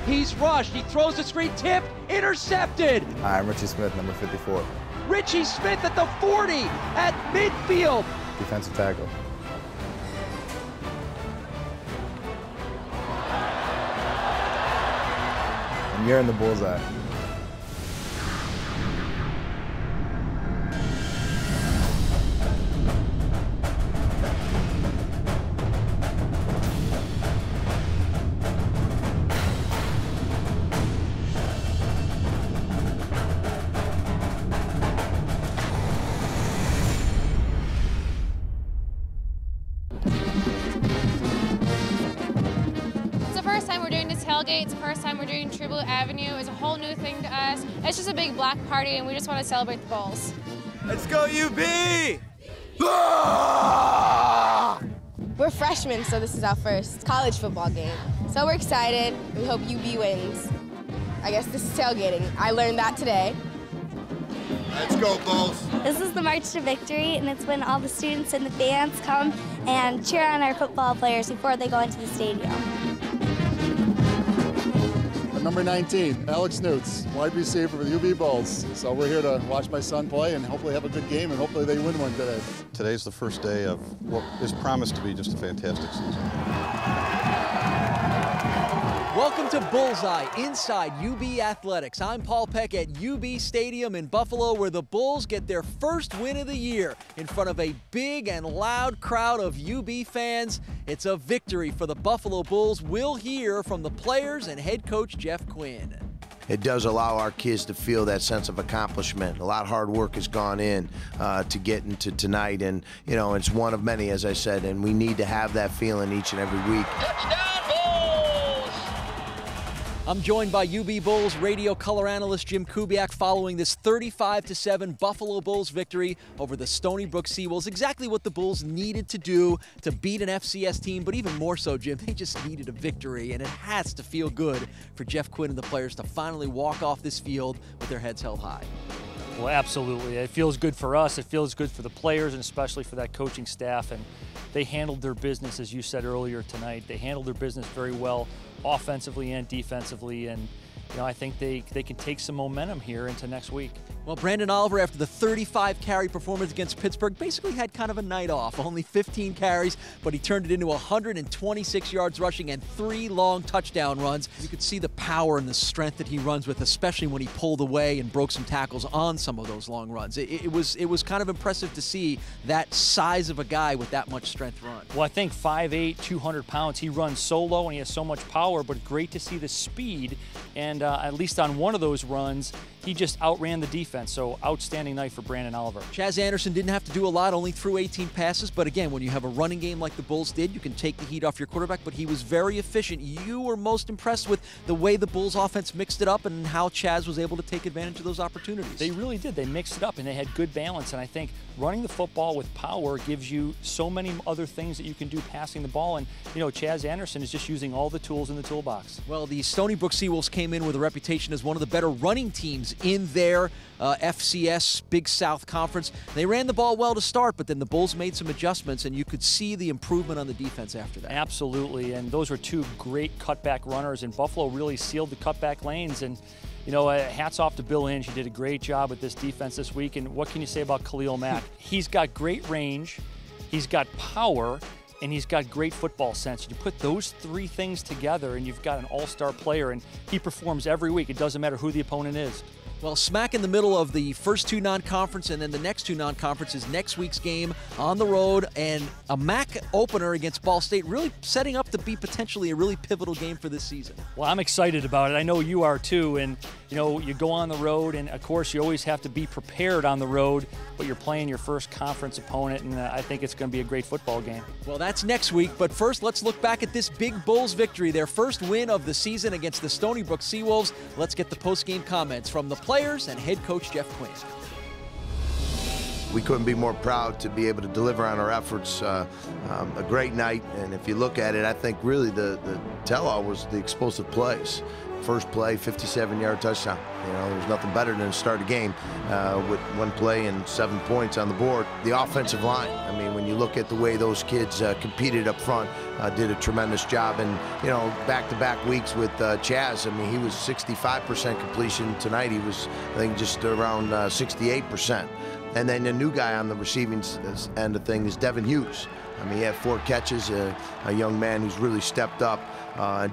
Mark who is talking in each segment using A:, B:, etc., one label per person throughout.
A: He's rushed, he throws the screen, tip, intercepted.
B: Hi, I'm Richie Smith, number 54.
A: Richie Smith at the 40, at midfield.
B: Defensive tackle. And you're in the bullseye.
C: It's the first time we're doing Tribute Avenue. It's a whole new thing to us. It's just a big block party, and we just want to celebrate the Bulls.
D: Let's go, UB!
E: We're freshmen, so this is our first college football game. So we're excited. We hope UB wins. I guess this is tailgating. I learned that today.
D: Let's go, Bulls.
F: This is the March to Victory, and it's when all the students and the fans come and cheer on our football players before they go into the stadium.
G: Number 19, Alex Newts, wide receiver for the UB Bulls. So we're here to watch my son play and hopefully have a good game, and hopefully they win one today.
H: Today's the first day of what is promised to be just a fantastic season.
A: Welcome to Bullseye inside UB Athletics. I'm Paul Peck at UB Stadium in Buffalo, where the Bulls get their first win of the year in front of a big and loud crowd of UB fans. It's a victory for the Buffalo Bulls. We'll hear from the players and head coach Jeff Quinn.
I: It does allow our kids to feel that sense of accomplishment. A lot of hard work has gone in to get into tonight, and you know, it's one of many, as I said, and we need to have that feeling each and every week.
A: Touchdown Bulls! I'm joined by UB Bulls radio color analyst Jim Kubiak following this 35-7 Buffalo Bulls victory over the Stony Brook Seawolves. Exactly what the Bulls needed to do to beat an FCS team, but even more so, Jim, they just needed a victory, and it has to feel good for Jeff Quinn and the players to finally walk off this field with their heads held high.
J: Well, absolutely. It feels good for us. It feels good for the players, and especially for that coaching staff. And they handled their business, as you said earlier tonight. They handled their business very well, offensively and defensively. And you know, I think they can take some momentum here into next week.
A: Well, Brandon Oliver, after the 35-carry performance against Pittsburgh, basically had kind of a night off. Only 15 carries, but he turned it into 126 yards rushing and 3 long touchdown runs. You could see the power and the strength that he runs with, especially when he pulled away and broke some tackles on some of those long runs. It was kind of impressive to see that size of a guy with that much strength run.
J: Well, I think 5'8", 200 pounds. He runs solo and he has so much power, but great to see the speed. And at least on one of those runs, he just outran the defense. So outstanding night for Brandon Oliver.
A: Chaz Anderson didn't have to do a lot, only threw 18 passes. But again, when you have a running game like the Bulls did, you can take the heat off your quarterback, but he was very efficient. You were most impressed with the way the Bulls offense mixed it up and how Chaz was able to take advantage of those opportunities.
J: They really did. They mixed it up and they had good balance. And I think running the football with power gives you so many other things that you can do passing the ball. And, you know, Chaz Anderson is just using all the tools in the toolbox.
A: Well, the Stony Brook Seawolves came in with a reputation as one of the better running teams in their FCS Big South Conference. They ran the ball well to start, but then the Bulls made some adjustments, and you could see the improvement on the defense after that.
J: Absolutely, and those were 2 great cutback runners, and Buffalo really sealed the cutback lanes. And you know, hats off to Bill Inge. He did a great job with this defense this week. And what can you say about Khalil Mack? He's got great range, he's got power, and he's got great football sense. You put those 3 things together and you've got an all-star player, and he performs every week. It doesn't matter who the opponent is.
A: Well, smack in the middle of the first 2 non-conference and then the next 2 non-conference is next week's game on the road, and a MAC opener against Ball State, really setting up to be potentially a really pivotal game for this season.
J: Well, I'm excited about it. I know you are too. And, you know, you go on the road, and of course you always have to be prepared on the road, but you're playing your first conference opponent, and I think it's going to be a great football game.
A: Well, that's next week, but first let's look back at this big Bulls victory, their first win of the season against the Stony Brook Seawolves. Let's get the post-game comments from the players and head coach Jeff Quinn.
I: We couldn't be more proud to be able to deliver on our efforts. A great night, and if you look at it, I think really the tell-all was the explosive plays. First play, 57-yard touchdown. You know, there's nothing better than to start a game with one play and 7 points on the board. The offensive line, I mean, when you look at the way those kids competed up front, did a tremendous job. And, you know, back-to-back weeks with Chaz, I mean, he was 65% completion. Tonight he was, I think, just around 68%. And then the new guy on the receiving end of things is Devin Hughes. I mean, he had 4 catches, a young man who's really stepped up.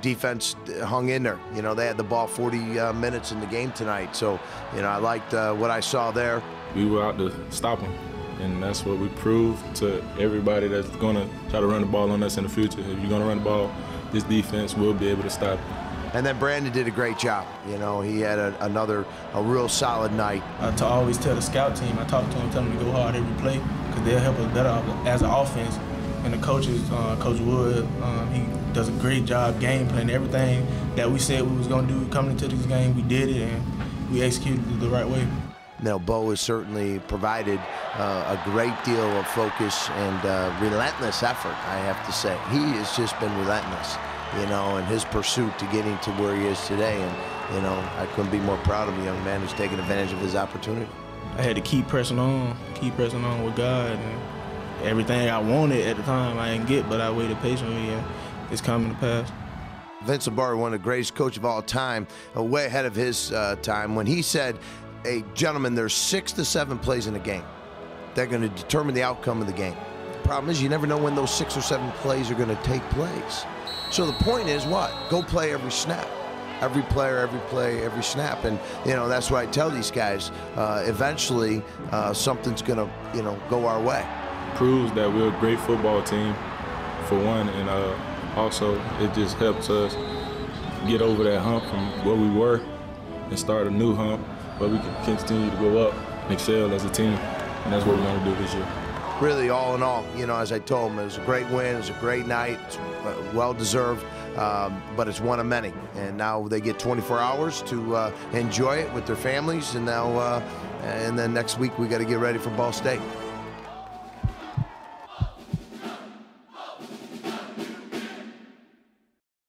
I: Defense hung in there. You know, they had the ball 40 minutes in the game tonight. So, you know, I liked what I saw there.
K: We were out to stop them, and that's what we proved to everybody that's going to try to run the ball on us in the future. If you're going to run the ball, this defense will be able to stop it.
I: And then Brandon did a great job. You know, he had a real solid night.
L: I always tell the scout team, I talk to them, tell them to go hard every play, because they'll help us better as an offense. And the coaches, Coach Wood, he does a great job game planning. Everything that we said we was going to do coming into this game, we did it, and we executed it the right way.
I: Now, Bo has certainly provided a great deal of focus and relentless effort, I have to say. He has just been relentless, you know, in his pursuit to getting to where he is today. And, you know, I couldn't be more proud of a young man who's taken advantage of his opportunity.
L: I had to keep pressing on with God. And everything I wanted at the time I didn't get, but I waited patiently, and it's coming to pass.
I: Vince Lombardi, one of the greatest coaches of all time, way ahead of his time, when he said, hey, gentlemen, there's 6 to 7 plays in a game. They're going to determine the outcome of the game. The problem is you never know when those 6 or 7 plays are going to take place. So the point is what? Go play every snap. Every player, every play, every snap. And, you know, that's what I tell these guys. Eventually, something's going to, you know, go our way.
K: Proves that we're a great football team, for one, and also it just helps us get over that hump from where we were and start a new hump where we can continue to go up and excel as a team, and that's what we're going to do this year.
I: Really, all in all, you know, as I told them, it was a great win, it was a great night, it's well-deserved, but it's one of many. And now they get 24 hours to enjoy it with their families, and now, and then next week we got to get ready for Ball State.